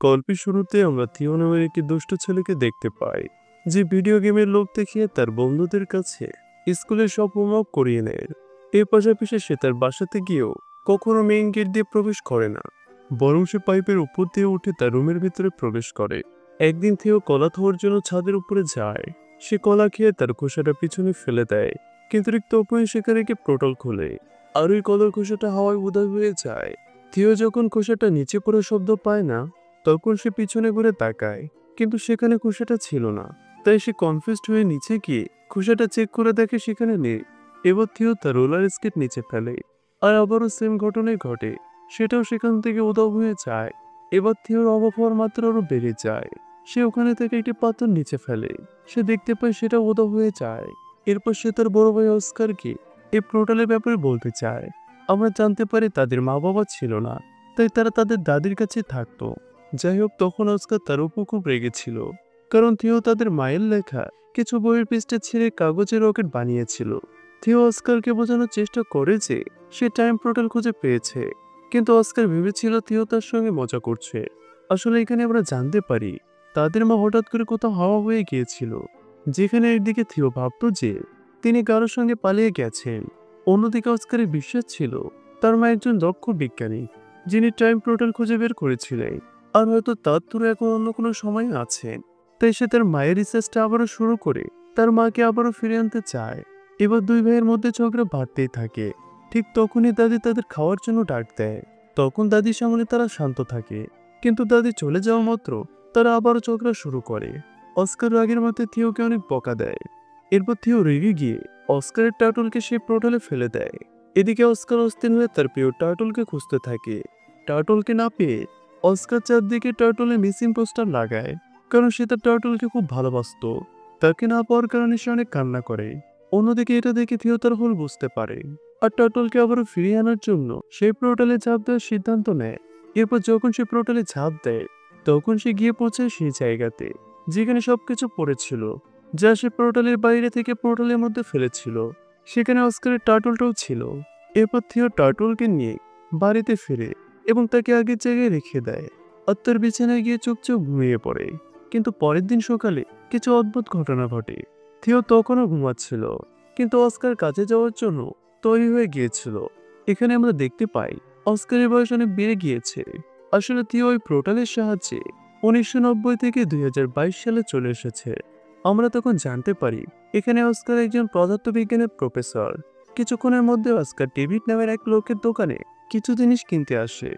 গল্পের শুরুতে আমরা থিও নামের একটি দুষ্ট ছেলেকে দেখতে পাই, যে ভিডিও গেমের লোভ দেখিয়ে তার বন্ধুদের কাছে স্কুলের সব হোমওয়ার্ক করিয়ে নেয়। এর পাশাপাশি সে তার বাসাতে গিয়েও কখনো মেইন গেট দিয়ে প্রবেশ করে না, বরং সে পাইপের উপর দিয়ে উঠে তার রুমের ভিতরে প্রবেশ করে। একদিন থিও কলা খাওয়ার জন্য ছাদের উপরে যায়। সে কলা খেয়ে তার খোসাটা পিছনে ফেলে দেয়, কিন্তু রিক্ত উপায়ে সেখানে গিয়ে পোর্টাল খোলে, আর ওই কলার খোসাটা হাওয়ায় উধাও হয়ে যায়। থিও যখন খোসাটা নিচে পড়ে শব্দ পায় না, তখন সে পিছনে ঘুরে তাকায়, কিন্তু সেখানে খোসাটা ছিল না। তাই সে কনফিউজড হয়ে নিচে গিয়ে খোসাটা চেক করে দেখে সেখানে নেই। এবার থিও তার রোলার স্কেট নিচে ফেলে, আর আবারও সেম ঘটনাই ঘটে, সেটাও সেখান থেকে উধাও হয়ে যায়। এবার থিওর অবাক হওয়ার মাত্রা আরো বেড়ে যায়। সে ওখানে থেকে একটি পাথর নিচে ফেলে, সে দেখতে পায় সেটা উধাও হয়ে যায়। এরপর সে তার বড় ভাই অস্কারকে এই পোর্টালের ব্যাপারে বলতে চায়। আমরা জানতে পারি তাদের মা বাবা ছিল না, তাই তারা তাদের দাদির কাছে থাকতো। যাই হোক, তখন অস্কার তার উপর খুব রেগেছিল, কারণ থিও তাদের মায়ের লেখা কিছু বইয়ের পৃষ্ঠে ছিঁড়ে কাগজের রকেট বানিয়েছিল। থিও অস্কারকে বোঝানোর চেষ্টা করে যে সে টাইম পোর্টাল খুঁজে পেয়েছে, কিন্তু অস্কার ভেবেছিল থিও তার সঙ্গে মজা করছে। আসলে এখানে আমরা জানতে পারি তাদের মা হঠাৎ করে কোথাও হাওয়া হয়ে গিয়েছিল, যেখানে একদিকে থিও ভাবতো যে তিনি কারোর সঙ্গে পালিয়ে গেছেন, অন্যদিকে অস্কারের বিশ্বাস ছিল তার মা একজন দক্ষ বিজ্ঞানী, যিনি টাইম পোর্টাল খুঁজে বের করেছিলেন, আর হয়তো তার তুলে এখন অন্য কোনো সময় আছেন। তাই সে তার মায়ের রিসার্চটা আবারও শুরু করে তার মাকে আবারও ফিরে আনতে চায়। এবার দুই ভাইয়ের মধ্যে ঝগড়া বাড়তেই থাকে। ঠিক তখনই দাদি তাদের খাওয়ার জন্য ডাক দেয়। তখন দাদির সামনে তারা শান্ত থাকে, কিন্তু দাদি চলে যাওয়া মাত্র তারা আবারও ঝগড়া শুরু করে। অস্কার রাগের মাথায় থিওকে অনেক বকা দেয়। এরপর থিও রেগে গিয়ে অস্কারের টার্টলকে সে পোর্টালে ফেলে দেয়। এদিকে অস্কার অস্থির হয়ে তার প্রিয় টার্টলকে খুঁজতে থাকে। টার্টলকে না পেয়ে অস্কার চারদিকে টার্টলের মিসিং পোস্টার লাগায়, কারণ সে তার টার্টলকে খুব ভালোবাসতো। তাকে না পাওয়ার কারণে সে অনেক কান্না করে। অন্যদিকে এটা দেখে থিও তার ভুল বুঝতে পারে, আর টার্টলকে আবারও ফিরিয়ে আনার জন্য সেই পোর্টালে ঝাঁপ দেওয়ার সিদ্ধান্ত নেয়। এরপর যখন সে পোর্টালে ঝাঁপ দেয়, তখন সে গিয়ে পৌঁছায় সেই জায়গাতে যেখানে সবকিছু পড়েছিল, যা সে পোর্টালের বাইরে থেকে পোর্টালের মধ্যে ফেলেছিল। সেখানে অস্কারের টার্টলটাও ছিল। এরপর থিও টার্টলকে নিয়ে বাড়িতে ফিরে এবং তাকে আগের জায়গায় রেখে দেয়, আর তার বিছানায় গিয়ে চুপচাপ ঘুমিয়ে পড়ে। কিন্তু পরের দিন সকালে কিছু অদ্ভুত ঘটনা ঘটে। থিও তখনও ঘুমাচ্ছিল, কিন্তু অস্কার কাজে যাওয়ার জন্য তৈরি হয়ে গিয়েছিল। এখানে আমরা দেখতে পাই অস্কারের বয়স অনেক বেড়ে গিয়েছে। আসলে থিও ওই পোর্টালের সাহায্যে 1990 থেকে 2022 সালে চলে এসেছে। আমরা তখন জানতে পারি এখানে অস্কার একজন পদার্থবিজ্ঞানের প্রফেসর। কিছুক্ষণের মধ্যে অস্কার ডেভিড নামের এক লোকের দোকানে কিছু জিনিস কিনতে আসে।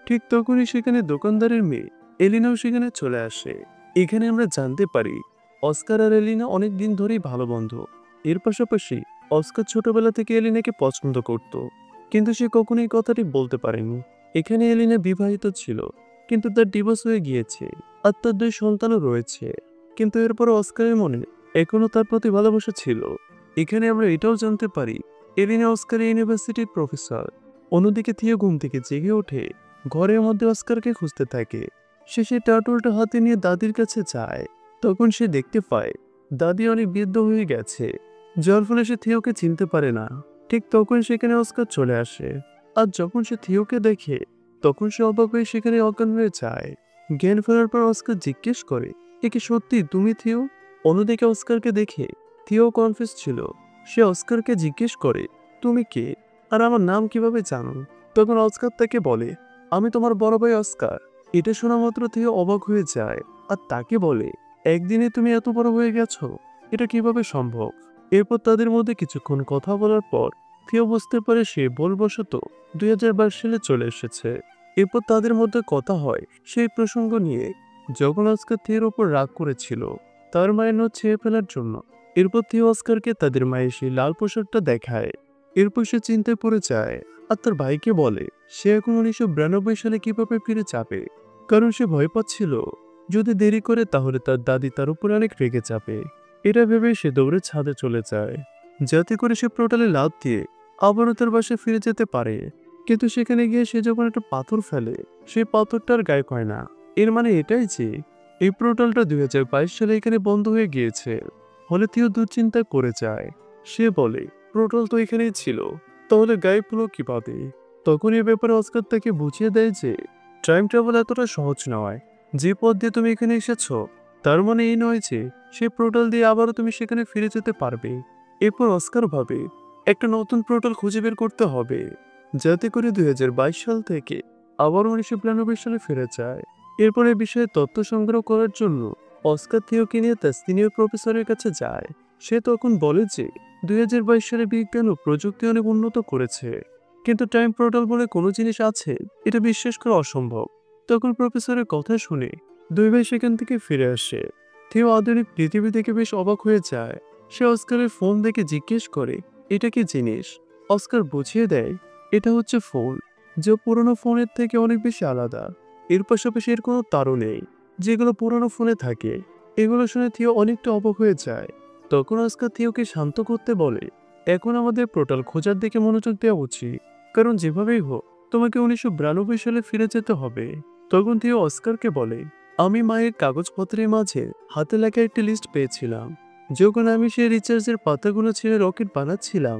ঠিক তখনই সেখানে দোকানদারের মেয়ে এলিনাও সেখানে চলে আসে। এখানে আমরা জানতে পারি অস্কার আর এলিনা অনেক দিন ধরেই ভালো বন্ধু। এর পাশাপাশি অস্কার ছোটবেলা থেকে এলিনাকে পছন্দ করত, কিন্তু সে কখনোই কথাটি বলতে পারেনি। এখানে এলিনা বিবাহিত ছিল, কিন্তু তার ডিভোর্স হয়ে গিয়েছে, আর তার 2 সন্তানও রয়েছে। কিন্তু এরপর অস্কারের মনে এখনো তার প্রতি ভালোবাসা ছিল। এখানে আমরা এটাও জানতে পারি এলিনা অস্কার ইউনিভার্সিটির প্রফেসর। অন্যদিকে থিও ঘুম থেকে জেগে ওঠে, ঘরের মধ্যে অস্কারকে খুঁজতে থাকে। সে সেই টার্টলটা হাতে নিয়ে দাদির কাছে যায়। তখন সে দেখতে পায় দাদি অনেক বৃদ্ধ হয়ে গেছে, যার ফলে সে থিওকে চিনতে পারে না। ঠিক তখন সেখানে অস্কার চলে আসে, আর যখন সে থিওকে দেখে তখন সে অবাক হয়ে সেখানে অজ্ঞান হয়ে যায়। জ্ঞান ফেরার পর অস্কার জিজ্ঞেস করে, এ কি সত্যি তুমি থিও? অন্যদিকে অস্কারকে দেখে থিও কনফিউজ ছিল। সে অস্কারকে জিজ্ঞেস করে, তুমি কে, আর আমার নাম কিভাবে জানো? তখন অস্কার তাকে বলে, আমি তোমার বড় ভাই অস্কার। এটা শোনা মাত্র থিও অবাক হয়ে যায়, আর তাকে বলে, একদিনে তুমি এত বড় হয়ে গেছো, এটা কিভাবে সম্ভব? এরপর তাদের মধ্যে কিছুক্ষণ কথা বলার পর থিও বুঝতে পারে সে ভুলবশত 2022 সালে চলে এসেছে। এরপর তাদের মধ্যে কথা হয় সেই প্রসঙ্গ নিয়ে, যখন অস্কার থিওর উপর রাগ করেছিল তার মায়ের নোট ছেড়ে ফেলার জন্য। এরপর থিও অস্কারকে তাদের মায়ের সেই লাল পোশাকটা দেখায়। এরপর সে চিন্তায় পড়ে যায়, আর তার ভাইকে বলে সে এখন 1992 সালে কিভাবে ফিরে যাবে, কারণ সে ভয় পাচ্ছিল যদি দেরি করে তাহলে তার দাদি তার উপর অনেক রেগে যাবে। এটা ভেবে সে দৌড়ে ছাদে চলে যায়, যাতে করে সে পোর্টালে লাফ দিয়ে আবারও তার বাসায় ফিরে যেতে পারে। কিন্তু সেখানে গিয়ে সে যখন একটা পাথর ফেলে, সেই পাথরটার গায়ে হয় না। এর মানে এটাই যে এই পোর্টালটা 2022 সালে এখানে বন্ধ হয়ে গিয়েছে। হলে থিও দুশ্চিন্তা করে যায়। সে বলে, পোর্টাল তো এখানেই ছিল, তাহলে গায়েব হলো কিভাবে? তখন এই ব্যাপারে অস্কার তাকে বুঝিয়ে দেয় যে টাইম ট্রাভেল এতটা সহজ নয়। যে পথ দিয়ে তুমি এখানে এসেছো তার মানে এই নয় যে সেই পোর্টাল দিয়ে আবারও তুমি সেখানে ফিরে যেতে পারবে। এরপর অস্কার ভাবে একটা নতুন পোর্টাল খুঁজে বের করতে হবে, যাতে করে 2022 সাল থেকে আবার 1992 সালে ফিরে যায়। এরপর এই বিষয়ে তথ্য সংগ্রহ করার জন্য অস্কার থিওকে নিয়ে তার সিনিয়র প্রফেসরের কাছে যায়। সে তখন বলে যে 2022 সালে বিজ্ঞান ও প্রযুক্তি অনেক উন্নত করেছে, কিন্তু টাইম পোর্টাল বলে কোনো জিনিস আছে এটা বিশ্বাস করা অসম্ভব। তখন প্রফেসরের কথা শুনে দুই ভাই সেখান থেকে ফিরে আসে। থিও আধুনিক পৃথিবী থেকে বেশ অবাক হয়ে যায়। সে অস্কারের ফোন দেখে জিজ্ঞেস করে এটা কি জিনিস। অস্কার বুঝিয়ে দেয় এটা হচ্ছে ফোন, যা পুরনো ফোনের থেকে অনেক বেশি আলাদা। এর পাশাপাশি এর কোনো তারও নেই যেগুলো পুরনো ফোনে থাকে। এগুলো শুনে থিও অনেকটা অবাক হয়ে যায়। তখন অস্কার থিওকে শান্ত করতে বলে এখন আমাদের পোর্টাল খোঁজার দিকে মনোযোগ দেওয়া উচিত, কারণ যেভাবেই হোক তোমাকে 1992 সালে ফিরে যেতে হবে। তখন থিও অস্কারকে বলে আমি মায়ের কাগজপত্রের মাঝে হাতে লেখা একটি লিস্ট পেয়েছিলাম। যখন আমি সেই রিচার্জের পাতাগুলো ছেড়ে রকেট বানাচ্ছিলাম,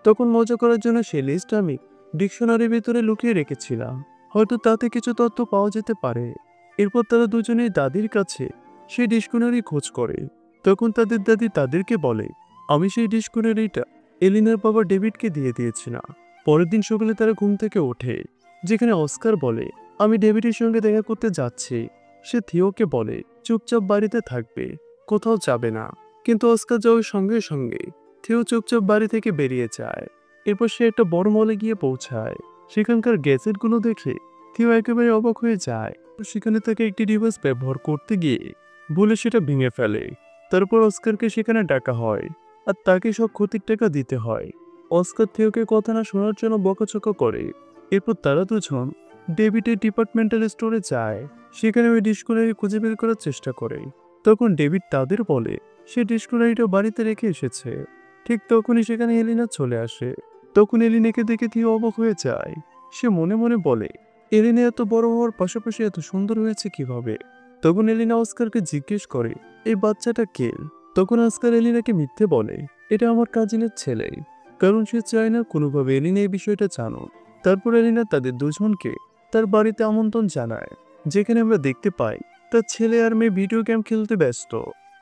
তখন মজা করার জন্য সেই লিস্ট আমি ডিকশনারির ভিতরে লুকিয়ে রেখেছিলাম। হয়তো তাতে কিছু তথ্য পাওয়া যেতে পারে। এরপর তারা দুজনেই দাদির কাছে সেই ডিকশনারি খোঁজ করে। তখন তাদের দাদি তাদেরকে বলে আমি সেই ডিকশনারিটা এলিনার বাবা ডেভিডকে দিয়ে দিয়েছিলাম। পরের দিন সকালে তারা ঘুম থেকে ওঠে, যেখানে অস্কার বলে আমি ডেভিডের সঙ্গে দেখা করতে যাচ্ছি। সে থিওকে বলে চুপচাপ বাড়িতে থাকবে, কোথাও যাবে না। কিন্তু অস্কার যাওয়ার সঙ্গে সঙ্গে থিও চুপচাপ বাড়ি থেকে বেরিয়ে যায়। এরপর সে একটা বড় মলে গিয়ে পৌঁছায়। সেখানকার গ্যাজেটগুলো দেখে থিও একেবারে অবাক হয়ে যায়। সেখানে তাকে একটি ডিভাইস ব্যবহার করতে গিয়ে ভুলে সেটা ভেঙে ফেলে। তারপর অস্কারকে সেখানে ডাকা হয় আর তাকে সব ক্ষতির টাকা দিতে হয়। অস্কার থিওকে কথা না শোনার জন্য বকাঝকা করে। এরপর তারা দুজন ডেভিডের ডিপার্টমেন্টাল স্টোরে যায়। সেখানে ওই ডিসকোনারি খুঁজে বের করার চেষ্টা করে। তখন ডেভিড তাদের বলে সে ডিসকোনারিটা বাড়িতে রেখে এসেছে। ঠিক তখনই সেখানে এলিনা চলে আসে। তখন এলিনাকে দেখে থিও অবাক হয়ে যায়। সে মনে মনে বলে এলিনা এত বড় হওয়ার পাশাপাশি এত সুন্দর হয়েছে কিভাবে। তখন এলিনা অস্কারকে জিজ্ঞেস করে এই বাচ্চাটা কে। তখন অস্কার এলিনাকে মিথ্যে বলে এটা আমার কাজিনের ছেলে, কারণ সে চায় না কোনোভাবে এলিনা এই বিষয়টা জানো। তারপর এলিনা তাদের দুজনকে তার বাড়িতে আমন্ত্রণ জানায়, যেখানে আমরা দেখতে পাই তার ছেলে আর মেয়ে ভিডিও গেম খেলতে ব্যস্ত।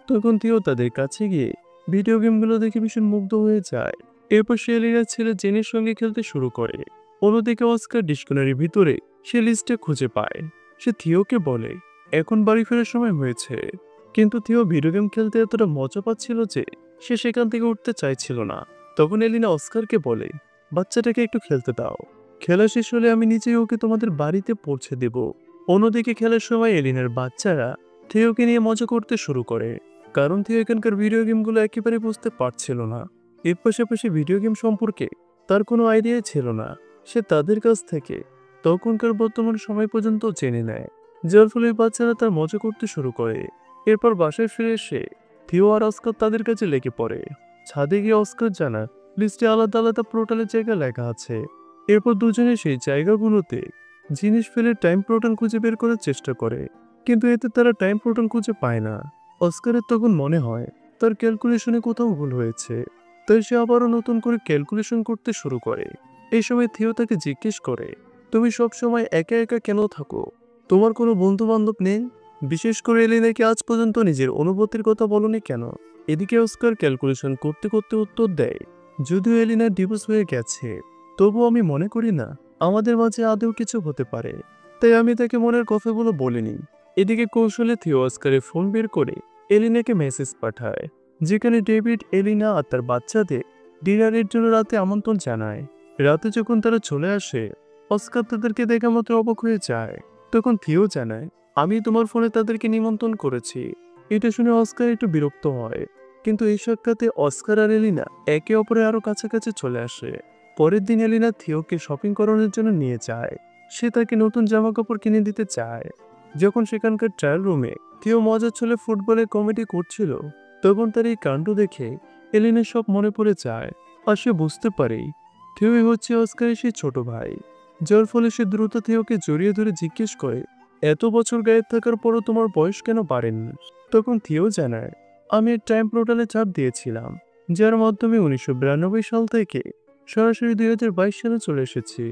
তখন থিও তাদের কাছে গিয়ে ভিডিও গেমগুলো দেখে ভীষণ মুগ্ধ হয়ে যায়। এরপর সে এলিনার ছেলে জেনের সঙ্গে খেলতে শুরু করে। অন্যদিকে অস্কার ডিকশনারির ভিতরে সে লিস্টে খুঁজে পায়। সে থিওকে বলে এখন বাড়ি ফেরার সময় হয়েছে। কিন্তু থিও ভিডিও গেম খেলতে এতটা মজা পাচ্ছিল যে সে সেখান থেকে উঠতে চাইছিল না। তখন এলিনা অস্কারকে বলে বাচ্চাটাকে একটু খেলতে দাও, খেলা শেষ হলে আমি নিজেই ওকে তোমাদের বাড়িতে পৌঁছে দেব। অন্যদিকে খেলার সময় এলিনার বাচ্চারা থিওকে নিয়ে মজা করতে শুরু করে, কারণ থিও এখানকার ভিডিও গেমগুলো একেবারে বুঝতে পারছিল না। এর পাশাপাশি ভিডিও গেম সম্পর্কে তার কোনো আইডিয়াই ছিল না। সে তাদের কাছ থেকে তখনকার বর্তমান সময় পর্যন্ত জেনে নেয়, যার ফলে বাচ্চারা তার মজা করতে শুরু করে। এরপর বাসায় ফিরে এসে থিও আর অস্কার তাদের কাছে লেগে পড়ে। ছাদে গিয়ে অস্কার জানা লিস্টে আলাদা আলাদা পোর্টালের জায়গা লেখা আছে। এরপর দুজনে সেই জায়গাগুলোতে জিনিস ফেলে টাইম পোর্টাল খুঁজে বের করার চেষ্টা করে, কিন্তু এতে তারা টাইম পোর্টাল খুঁজে পায় না। অস্কারের তখন মনে হয় তার ক্যালকুলেশনে কোথাও ভুল হয়েছে, তাই সে আবারও নতুন করে ক্যালকুলেশন করতে শুরু করে। এই সময় থিও তাকে জিজ্ঞেস করে তুমি সব সময় একা একা কেন থাকো, তোমার কোনো বন্ধু বান্ধব নেই? বিশেষ করে এলিনাকে আজ পর্যন্ত নিজের অনুভূতির কথা বলনি কেন? এদিকে অস্কার ক্যালকুলেশন করতে করতে উত্তর দেয় যদিও এলিনার ডিভোর্স হয়ে গেছে, তবুও আমি মনে করি না আমাদের মাঝে আদৌ কিছু হতে পারে, তাই আমি তাকে মনের কথাগুলো বলিনি। এদিকে কৌশলে থিও অস্কারের ফোন বের করে এলিনাকে মেসেজ পাঠায়, যেখানে ডেভিড এলিনা আর তার বাচ্চাদের ডিনারের জন্য রাতে আমন্ত্রণ জানায়। রাতে যখন তারা চলে আসে, অস্কার তাদেরকে দেখা মাত্র অবাক হয়ে যায়। তখন থিও জানায় আমি তোমার ফোনে তাদেরকে নিমন্ত্রণ করেছি। এটা শুনে অস্কার একটু বিরক্ত হয়, কিন্তু এই সাক্ষাতে অস্কার আর এলিনা একে অপরের আরো কাছাকাছি চলে আসে। পরের দিন এলিনা থিওকে শপিং করানোর জন্য নিয়ে যায়। সে তাকে নতুন জামা কাপড় কিনে দিতে চায়। যখন সেখানকার ট্রায়াল রুমে থিও মজার ছলে ফুটবলের কমেডি করছিল, তখন তার এই কাণ্ড দেখে এলিনের সব মনে পড়ে যায়। আর সে বুঝতে পারে থিওই হচ্ছে অস্কারের সেই ছোট ভাই, যার ফলে সে দ্রুত থিওকে জড়িয়ে ধরে জিজ্ঞেস করে এত বছর গায়েব থাকার পরও তোমার বয়স কেন বাড়েনি? তখন থিও জানায় আমি টাইম পোর্টালে চাপ দিয়েছিলাম, যার মাধ্যমে 1992 সাল থেকে সরাসরি 2022 সালে চলে এসেছি।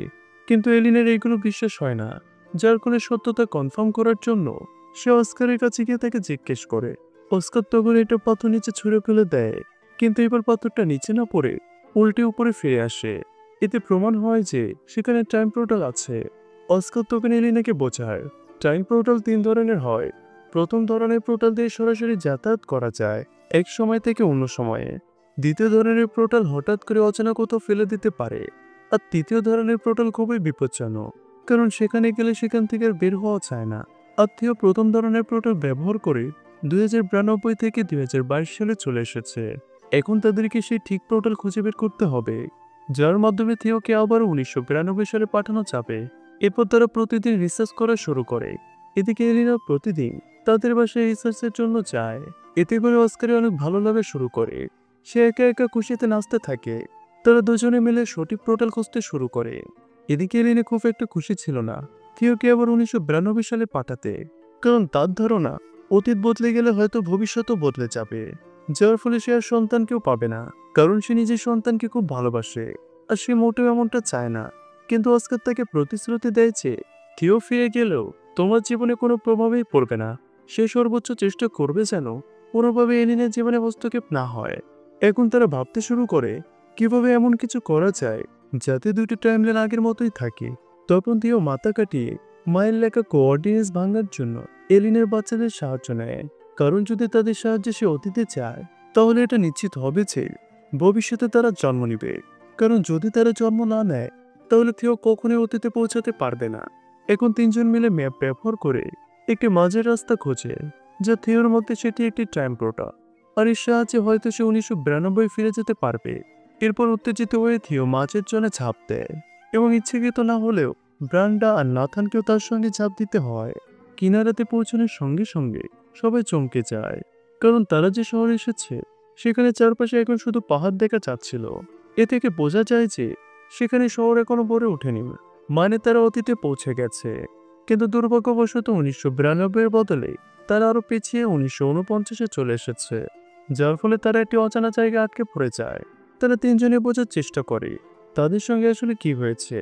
কিন্তু এলিনের এইগুলো বিশ্বাস হয় না, যার ফলে সত্যতা কনফার্ম করার জন্য সে অস্কারের কাছে গিয়ে তাকে জিজ্ঞেস করে। অস্কার তখন এটা পাথর নিচে ছুঁড়ে ফেলে দেয়, কিন্তু এবার পাথরটা নিচে না পড়ে উল্টে উপরে ফিরে আসে। এতে প্রমাণ হয় যে সেখানে টাইম পোর্টাল আছে। অস্কার তখন এলিনাকে বোঝায় টাইম পোর্টাল 3 ধরনের হয়। প্রথম ধরনের পোর্টাল দিয়ে সরাসরি যাতায়াত করা যায় এক সময় থেকে অন্য সময়ে। দ্বিতীয় ধরনের পোর্টাল হঠাৎ করে অচেনা কোথাও ফেলে দিতে পারে। আর তৃতীয় ধরনের পোর্টাল খুবই বিপজ্জনক, কারণ সেখানে গেলে সেখান থেকে আর বের হওয়া যায় না। আত্মীয় প্রথম ধরনের পোর্টাল ব্যবহার করে 2092 থেকে 2022 সালে চলে এসেছে। এখন তাদেরকে সেই ঠিক পোর্টাল খুঁজে বের করতে হবে, যার মাধ্যমে থিওকে আবার 1992 সালে পাঠানো যাবে। এরপর তারা প্রতিদিন রিসার্চ করা শুরু করে। এদিকে এলিনা প্রতিদিন তাদের বাসায় রিসার্চের জন্য যায়। এতে করে অস্কারে অনেক ভালো লাগা শুরু করে। সে একা একা খুশিতে নাচতে থাকে। তারা দুজনে মিলে সঠিক পোর্টাল খুঁজতে শুরু করে। এদিকে এলিনা খুব একটা খুশি ছিল না থিওকে আবার 1992 সালে পাঠাতে, কারণ তার ধারণা অতীত বদলে গেলে হয়তো ভবিষ্যতও বদলে যাবে, যার ফলে সে আর সন্তানকেও পাবে না, কারণ সে নিজের সন্তানকে খুব ভালোবাসে আর সে মোটেও এমনটা চায় না। কিন্তু অস্কার তাকে প্রতিশ্রুতি দেয় যে থিও ফিরে গেলেও তোমার জীবনে কোনো প্রভাবই পড়বে না। সে সর্বোচ্চ চেষ্টা করবে যেন কোনোভাবে এলিনের জীবনে হস্তক্ষেপ না হয়। এখন তারা ভাবতে শুরু করে কিভাবে এমন কিছু করা যায় যাতে দুটি টাইমলাইন আগের মতোই থাকে। তখন থিও মাথা কাটিয়ে মায়ের লেখা কোঅর্ডিনেটস ভাঙার জন্য এলিনের বাচ্চাদের সাহায্য নেয়, কারণ যদি তাদের সাহায্যে সে অতীতে চায় তাহলে এটা নিশ্চিত হবে যে ভবিষ্যতে তারা জন্ম নিবে, কারণ যদি তারা জন্ম না নেয় তাহলে থিও কখনোই অতীতে পৌঁছাতে পারবে না। এখন তিনজন মিলে ম্যাপ ব্যবহার করে একটি মাঝের রাস্তা খোঁজে, যা থিওর মধ্যে সেটি একটি টাইম পোর্টাল, আর এর সাহায্যে হয়তো সে 1992 ফিরে যেতে পারবে। এরপর উত্তেজিত হয়ে থিও মাঝের জন্য ঝাঁপ দেয়, এবং ইচ্ছাকৃত না হলেও ব্রান্ডা আর নাথানকেও তার সঙ্গে ঝাঁপ দিতে হয়। কিনারাতে পৌঁছানোর সঙ্গে সঙ্গে সবাই চমকে যায়, কারণ তারা যে শহরে এসেছে সেখানে চারপাশে এখন শুধু পাহাড় দেখা যাচ্ছিল। এ থেকে বোঝা যায় যে সেখানে শহর এখনো গড়ে ওঠেনি, মানে তারা অতীতে পৌঁছে গেছে। কিন্তু দুর্ভাগ্যবশত 1992 এর বদলে তারা আরো পিছিয়ে 1949-এ চলে এসেছে, যার ফলে তারা একটি অজানা জায়গায় আটকে পড়ে যায়। তারা তিনজনে বোঝার চেষ্টা করে তাদের সঙ্গে আসলে কি হয়েছে।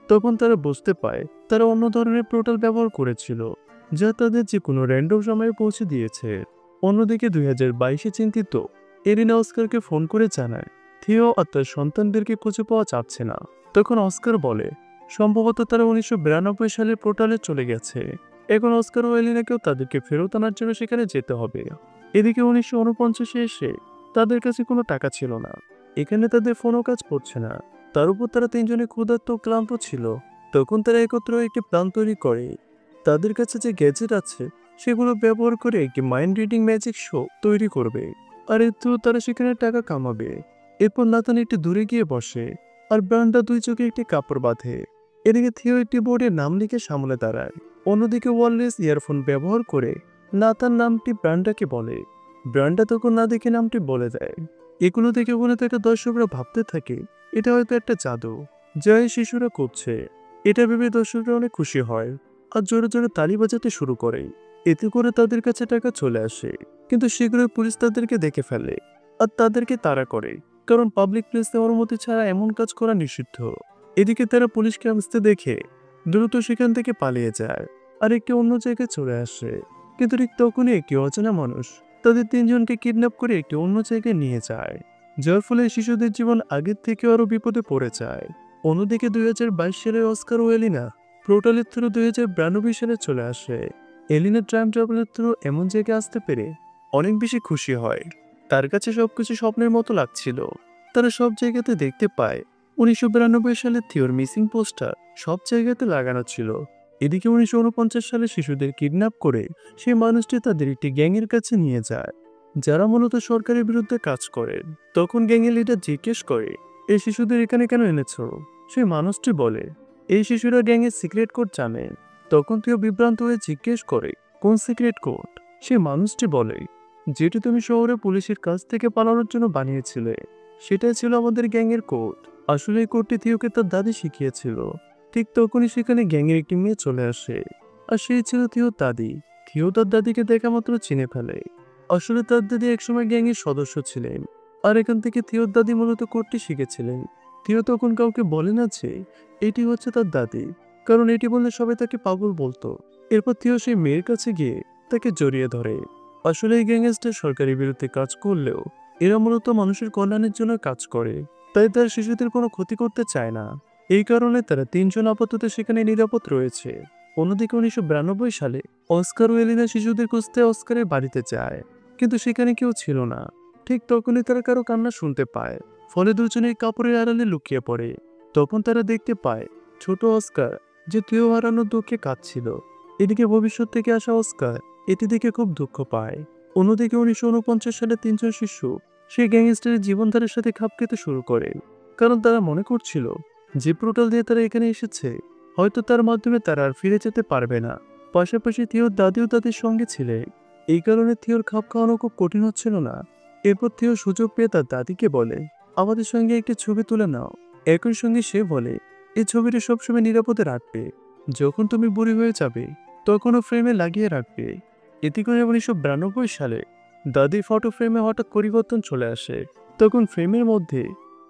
তখন তারা বুঝতে পায় তারা অন্য ধরনের পোর্টাল ব্যবহার করেছিল, যা তাদের যে কোনো র্যান্ডম সময়ে পৌঁছে দিয়েছে। অন্যদিকে 2022-এ চিন্তিত এরিনা অস্কারকে ফোন করে জানায় থিও আর তার সন্তানদেরকে খুঁজে পাওয়া যাচ্ছে না। তখন অস্কার বলে সম্ভবত তারা 1992 সালের পোর্টালে চলে গেছে। এখন অস্কার ও এলিনাকেও তাদেরকে ফেরত আনার জন্য সেখানে যেতে হবে। এদিকে 1949-এ এসে তাদের কাছে কোনো টাকা ছিল না, এখানে তাদের ফোনও কাজ করছে না। তার উপর তারা তিনজনে ক্ষুধার্ত ও ক্লান্ত ছিল। তখন তারা একত্র একটি প্ল্যান তৈরি করে। তাদের কাছে যে গ্যাজেট আছে সেগুলো ব্যবহার করে একটি মাইন্ড রিডিং ম্যাজিক শো তৈরি করবে, আর এর তারা সেখানে টাকা কামাবে। এরপর নাথান একটু দূরে গিয়ে বসে, আর ব্রান্ডা দুই চোখে একটি কাপড় বাঁধে। এদিকে থিও একটি বোর্ডে নাম লিখে সামনে দাঁড়ায়। অন্যদিকে ওয়ারলেস ইয়ারফোন ব্যবহার করে নাথান নামটি ব্রান্ডাকে বলে। ব্রান্ডা তখন না দেখে নামটি বলে দেয়। এগুলো দেখে মনে থাকা দর্শকরা ভাবতে থাকে এটা হয়তো একটা জাদু যা এই শিশুরা করছে। এটা ভেবে দর্শকরা অনেক খুশি হয় আর জোরে জোরে তালি বাজাতে শুরু করে। এতে করে তাদের কাছে টাকা চলে আসে, কিন্তু শীঘ্রই পুলিশ তাদেরকে দেখে ফেলে আর তাদেরকে তাড়া করে, কারণ পাবলিক প্লেসে অনুমতি ছাড়া এমন কাজ করা নিষিদ্ধ। এদিকে তারা পুলিশকে আসতে দেখে দ্রুত সেখান থেকে পালিয়ে যায় আর একটি অন্য জায়গায় চলে আসে। কিন্তু ঠিক তখনই একটি অচেনা মানুষ তাদের তিনজনকে কিডন্যাপ করে একটি অন্য জায়গায় নিয়ে যায়, যার ফলে শিশুদের জীবন আগের থেকে আরো বিপদে পড়ে যায়। অন্যদিকে 2022 সালে অস্কার ও এলিনা পোর্টালের থ্রু 2092 সালে চলে আসে। এলিনা টাইম ট্রাভেলের থ্রু এমন জায়গায় আসতে পেরে অনেক বেশি খুশি হয়। তার কাছে সবকিছু স্বপ্নের মতো লাগছিল। তারা সব জায়গাতে দেখতে পায় 1992 সালে থিওর মিসিং পোস্টার সব জায়গাতে লাগানো ছিল। এদিকে 1949 সালে শিশুদের কিডন্যাপ করে সেই মানুষটি তাদের একটি গ্যাংয়ের কাছে নিয়ে যায়, যারা মূলত সরকারের বিরুদ্ধে কাজ করেন। তখন গ্যাংয়ের লিডার জিজ্ঞেস করে এই শিশুদের এখানে কেন এনেছো? সেই মানুষটি বলে এই শিশুরা গ্যাংয়ের সিক্রেট কোড জানে। তখন থিও বিভ্রান্ত হয়ে জিজ্ঞেস করে কোন সিক্রেট কোড? সেই মানুষটি বলে যেটি তুমি শহরে পুলিশের কাছ থেকে পালানোর জন্য বানিয়েছিলে, সেটাই ছিল আমাদের গ্যাংয়ের কোড। আসলে এই কোডটি থিওকে তার দাদি শিখিয়েছিল। ঠিক তখনই সেখানে গ্যাংয়ের একটি মেয়ে চলে আসে, আর সেই ছিল থিওর দাদি। থিও তার দাদিকে দেখা মাত্র চিনে ফেলে। আসলে তার দাদি একসময় গ্যাংয়ের সদস্য ছিলেন, আর এখান থেকে থিওর দাদি মূলত কোডটি শিখেছিলেন। থিও তখন কাউকে বলে না যে এটি হচ্ছে তার দাদি, কারণ এটি বললে সবাই তাকে পাগল বলতো। এরপর থিও সেই মেয়ের কাছে গিয়ে তাকে জড়িয়ে ধরে। আসলে এই গ্যাংস্টার সরকারি বিরুদ্ধে কাজ করলেও এরা মূলত মানুষের কল্যাণের জন্য কাজ করে, তাই তারা শিশুদের কোনো ক্ষতি করতে চায় না। এই কারণে তারা তিনজন আপাতত সেখানে নিরাপদ রয়েছে। অন্যদিকে 1992 সালে অস্কার ও এলিনা শিশুদের খুঁজতে অস্কারের বাড়িতে যায়, কিন্তু সেখানে কেউ ছিল না। ঠিক তখনই তারা কারো কান্না শুনতে পায়, ফলে দুজনেই কাপড়ের আড়ালে লুকিয়ে পড়ে। তখন তারা দেখতে পায় ছোট অস্কার, যে থিও হারানোর দুঃখে কাঁদছিল। এদিকে ভবিষ্যৎ থেকে আসা অস্কার এটি দেখে খুব দুঃখ পায়। অন্যদিকে 1949 সালে তিনজন শিশু সেই গ্যাংস্টারের জীবনধারার সাথে খাপ খেতে শুরু করে, কারণ তারা মনে করছিল যে পোর্টাল দিয়ে তারা এখানে এসেছে হয়তো তার মাধ্যমে তারা আর ফিরে যেতে পারবে না। পাশাপাশি থিওর দাদিও তাদের সঙ্গে ছিলেন, এই কারণে থিওর খাপ খাওয়ানো খুব কঠিন হচ্ছিল না। এরপর থিও সুযোগ পেয়ে তার দাদিকে বলে, আমাদের সঙ্গে একটি ছবি তুলে নাও। একই সঙ্গে সে বলে, এই ছবিটি সবসময় নিরাপদে রাখবে, যখন তুমি বুড়ি হয়ে যাবে তখনও ফ্রেমে লাগিয়ে রাখবে। এতে করে 1992 সালে দাদির ফটো ফ্রেমে হঠাৎ পরিবর্তন চলে আসে। তখন ফ্রেমের মধ্যে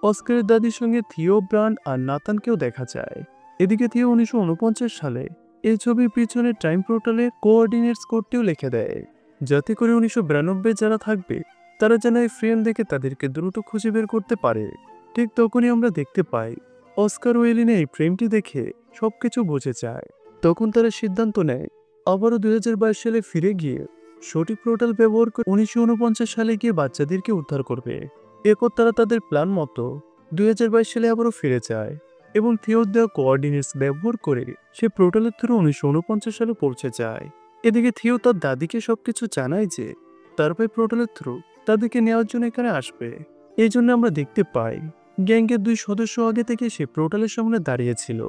অস্কারের দাদির সঙ্গে থিও, ব্রান্ড আর নাতানকেও দেখা যায়। এদিকে থিও 1949 সালে এই ছবির পিছনে টাইম পোর্টালের কোঅর্ডিনেটস কোডটিও লিখে দেয়, যাতে করে 1992 যারা থাকবে তারা যেন এই ফ্রেম দেখে তাদেরকে দ্রুত খুঁজে বের করতে পারে। ঠিক তখনই আমরা দেখতে পাই অস্কার ও এলিনা এই ফ্রেমটি দেখে সবকিছু বুঝে যায়। তখন তারা সিদ্ধান্ত নেয় আবারও 2022 সালে ফিরে গিয়ে সঠিক পোর্টাল ব্যবহার করে 1949 সালে গিয়ে বাচ্চাদেরকে উদ্ধার করবে। এরপর তারা তাদের প্ল্যান মতো 2022 সালে আবারও ফিরে যায় এবং থিওর দেওয়া কোঅর্ডিনেটস ব্যবহার করে সে পোর্টালের থ্রু 1949 সালে পৌঁছে যায়। এদিকে থিও তার দাদিকে সবকিছু জানায় যে তার ভাই পোর্টালের থ্রু তাদেরকে নেওয়ার জন্য এখানে আসবে। এই জন্য আমরা দেখতে পাই গ্যাংয়ের দুই সদস্য আগে থেকে সে পোর্টালের সামনে দাঁড়িয়েছিল।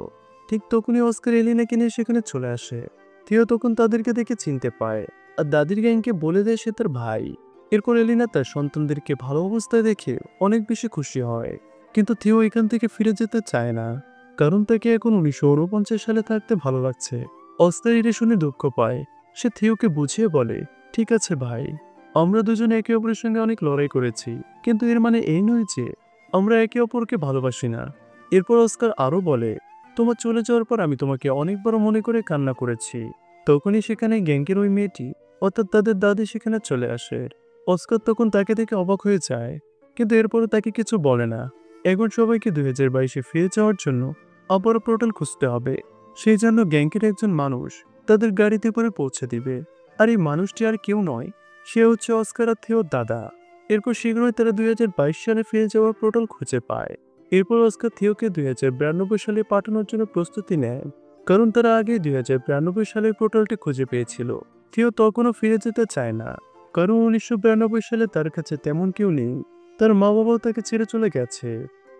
ঠিক তখনই অস্কার এলিনাকে নিয়ে সেখানে চলে আসে। থিও তখন তাদেরকে দেখে চিনতে পায় আর দাদির গ্যাংকে বলে দেয় সে তার ভাই। এরপর এলিনা তার সন্তানদেরকে ভালো অবস্থায় দেখে অনেক বেশি খুশি হয়, কিন্তু থিও এখান থেকে ফিরে যেতে চায় না, কারণ তাকে এখন 1949 সালে থাকতে ভালো লাগছে। অস্কার এটা শুনে দুঃখ পায়। সে থিওকে বুঝিয়ে বলে, ঠিক আছে ভাই, আমরা দুজনে একে অপরের সঙ্গে অনেক লড়াই করেছি, কিন্তু এর মানে এই নয় যে আমরা একে অপরকে ভালোবাসি না। এরপর অস্কার আরো বলে, তোমার চলে যাওয়ার পর আমি তোমাকে অনেকবার মনে করে কান্না করেছি। তখনই সেখানে গ্যাংকের ওই মেয়েটি অর্থাৎ তাদের দাদি সেখানে চলে আসে। অস্কার তখন তাকে দেখে অবাক হয়ে যায়, কিন্তু এরপরও তাকে কিছু বলে না। এখন সবাইকে 2022-এ ফিরে যাওয়ার জন্য আবারও পোর্টাল খুঁজতে হবে। সেই জন্য গ্যাংকের একজন মানুষ তাদের গাড়িতে করে পৌঁছে দিবে। আর এই মানুষটি আর কেউ নয়, সে হচ্ছে অস্কার আর থিওর দাদা। এরপর শীঘ্রই তারা 2022 সালে ফিরে যাওয়ার পোর্টাল খুঁজে পায়। এরপর অস্কার থিওকে 2092 সালে পাঠানোর জন্য প্রস্তুতি নেয়, কারণ তারা আগে 2092 সালের পোর্টালটি খুঁজে পেয়েছিল। থিও তখনও ফিরে যেতে চায় না, কারণ 1992 সালে তার কাছে তেমন কেউ নেই। তার মা বাবাও তাকে ছেড়ে চলে গেছে,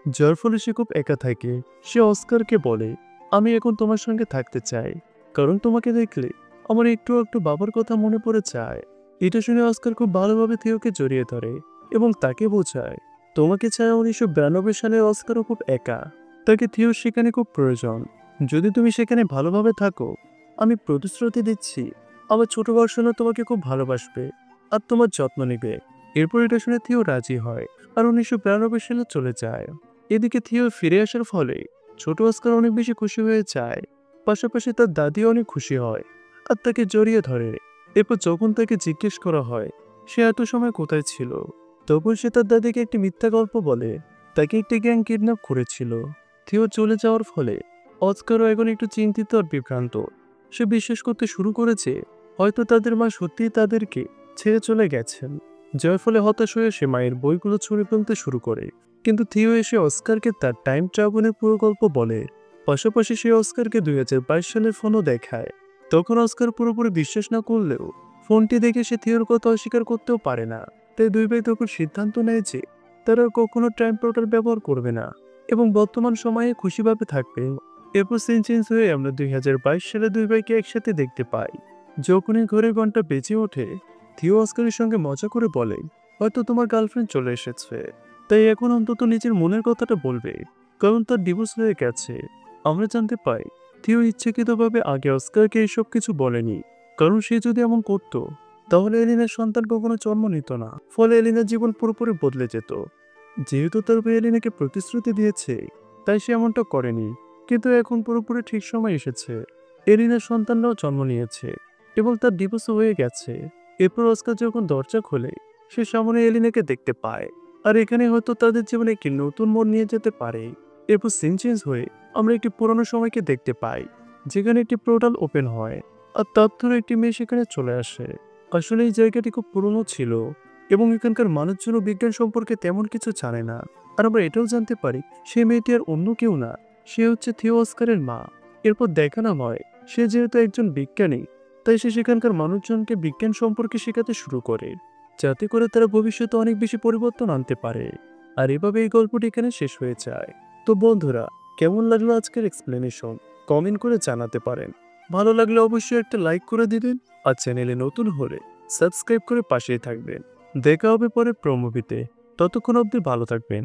যার ফলে সে খুব একা থাকে। সে অস্কারকে বলে, আমি এখন তোমার সঙ্গে থাকতে চাই, কারণ তোমাকে দেখলে আমার একটু একটু বাবার কথা মনে পড়ে যায়। এটা শুনে অস্কার খুব ভালোভাবে থিওকে জড়িয়ে ধরে এবং তাকে বোঝায়, তোমাকে ছাড়া 1992 সালে অস্কারও খুব একা, তাকে থিওর সেখানে খুব প্রয়োজন। যদি তুমি সেখানে ভালোভাবে থাকো, আমি প্রতিশ্রুতি দিচ্ছি আমার ছোট ভার্সনও তোমাকে খুব ভালোবাসবে আর তোমার যত্ন নেবে। এরপর এটা শুনে থিও রাজি হয় আর 1992 সালে চলে যায়। এদিকে থিও ফিরে আসার ফলে ছোট অস্কার অনেক বেশি খুশি হয়ে যায়, পাশাপাশি তার দাদিও অনেক খুশি হয় আর তাকে জড়িয়ে ধরে। এরপর যখন তাকে জিজ্ঞেস করা হয় সে এত সময় কোথায় ছিল, তখন সে তার দাদিকে একটি মিথ্যা গল্প বলে তাকে একটি গ্যাং কিডন্যাপ করেছিল। থিও চলে যাওয়ার ফলে অস্কারও এখন একটু চিন্তিত আর বিভ্রান্ত। সে বিশ্বাস করতে শুরু করেছে হয়তো তাদের মা সত্যিই তাদেরকে ছেড়ে চলে গেছেন, যার ফলে হতাশ হয়ে সে মায়ের বইগুলো ছুঁড়ে ফেলতে শুরু করে। কিন্তু থিও এসে অস্কারকে তার টাইম ট্রাভেলের পুরো গল্প বলে। পাশাপাশি সে অস্কারকে 2022 সালের ফোনও দেখায়। তখন অস্কার পুরোপুরি বিশ্বাস না করলেও ফোনটি দেখে সে থিওর কথা অস্বীকার করতেও পারে না। তাই দুই ভাই তখন সিদ্ধান্ত নেয় যে তারা কখনো টাইম পোর্টাল ব্যবহার করবে না এবং বর্তমান সময়ে খুশিভাবে থাকবে। এরপর সিন চেঞ্জ হয়ে আমরা 2022 সালে দুই ভাইকে একসাথে দেখতে পাই। যখনই ঘড়ির ঘন্টা বেজে ওঠে, থিও অস্কারের সঙ্গে মজা করে বলে, হয়তো তোমার গার্লফ্রেন্ড চলে এসেছে, তাই এখন অন্তত নিজের মনের কথাটা বলবে, কারণ তার ডিভোর্স হয়ে গেছে। আমরা জানতে পাই থিও ইচ্ছাকৃতভাবে আগে অস্কারকে এইসব কিছু বলেনি, কারণ সে যদি এমন করত তাহলে এলিনার সন্তান কখনো জন্ম নিত না, ফলে এলিনার জীবন পুরোপুরি বদলে যেত। যেহেতু তার ভাই এলিনাকে প্রতিশ্রুতি দিয়েছে, তাই সে এমনটা করেনি। কিন্তু এখন পুরোপুরি ঠিক সময় এসেছে, এলিনার সন্তানরাও জন্ম নিয়েছে এবং তার ডিভোর্স হয়ে গেছে। এরপর অস্কার যখন দরজা খোলে সে সামনে এলিনাকে দেখতে পায়, আর এখানে হয়তো তাদের জীবনে একটি নতুন মোড় নিয়ে যেতে পারে। এরপর সিন চেঞ্জ হয়ে আমরা একটি পুরনো সময়কে দেখতে পাই, যেখানে একটি পোর্টাল ওপেন হয় আর তার ধরে একটি মেয়ে সেখানে চলে আসে। আসলে এই জায়গাটি খুব পুরনো ছিল এবং এখানকার মানুষজন বিজ্ঞান সম্পর্কে তেমন কিছু জানে না। আর আমরা এটাও জানতে পারি সে মেয়েটি আর অন্য কেউ না, সে হচ্ছে থিও অস্কারের মা। এরপর দেখানো হয় সে যেহেতু একজন বিজ্ঞানী, তাই সে সেখানকার মানুষজনকে বিজ্ঞান সম্পর্কে শেখাতে শুরু করে, যাতে করে তারা ভবিষ্যতে অনেক বেশি পরিবর্তন আনতে পারে। আর এভাবে এই গল্পটি এখানে শেষ হয়ে যায়। তো বন্ধুরা, কেমন লাগলো আজকের এক্সপ্লেনেশন কমেন্ট করে জানাতে পারেন। ভালো লাগলে অবশ্যই একটা লাইক করে দিবেন, আর চ্যানেলে নতুন হলে সাবস্ক্রাইব করে পাশেই থাকবেন। দেখা হবে পরে প্রো মুভিতে, ততক্ষণ অবধি ভালো থাকবেন।